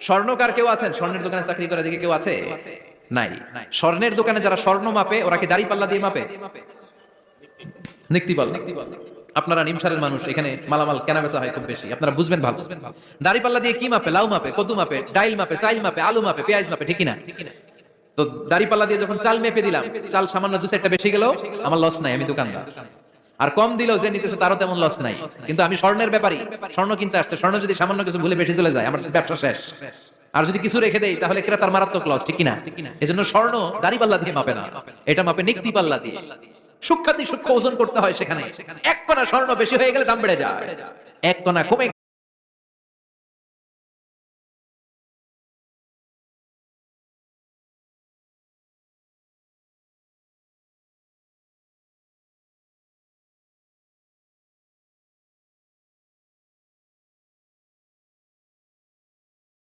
স্বর্ণকার কেউ আছেন? স্বর্ণের দোকানে চাকরি করে দিকে কেউ আছে? নাই। স্বর্ণের দোকানে যারা স্বর্ণ মাপে ওরা কি দাড়ি পাল্লা দিয়ে মাপে? নিক্তি পাল্লা। আপনারা নিমসারের মানুষ, এখানে মালামাল কেনা বেচা হয় খুব বেশি, আপনারা বুঝবেন ভালো। দাড়ি পাল্লা দিয়ে কি মাপে? লাউ মাপে, কদু মাপে, ডাইল মাপে, চাইল মাপে, আলু মাপে, পেঁয়াজ মাপে, ঠিক না? তো দাড়ি পাল্লা দিয়ে যখন চাল মেপে দিলাম, চাল সামান্য দু চারটা বেশি গেল, আমার লস নাই, আমি দোকানদার। আর কম দিলেও যে নিতেছে তারও তেমন লস নাই। কিন্তু আমি স্বর্ণের ব্যাপারী, স্বর্ণ কিনতে আসছে, স্বর্ণ যদি সামান্য কিছু ভুলে বেশি চলে যায়, আমার ব্যবসা শেষ। আর যদি কিছু রেখে দেই তাহলে ক্রেতার মারাত্মক লস, ঠিক কিনা? এজন্য স্বর্ণ দাড়ি পাল্লা দিয়ে মাপে না, এটা মাপে নিক্তি পাল্লা দিয়ে। সূক্ষ্মাতি সূক্ষ্ম ওজন করতে হয় সেখানে। এক কণা স্বর্ণ বেশি হয়ে গেলে দাম বেড়ে যায়, এক কণা কমে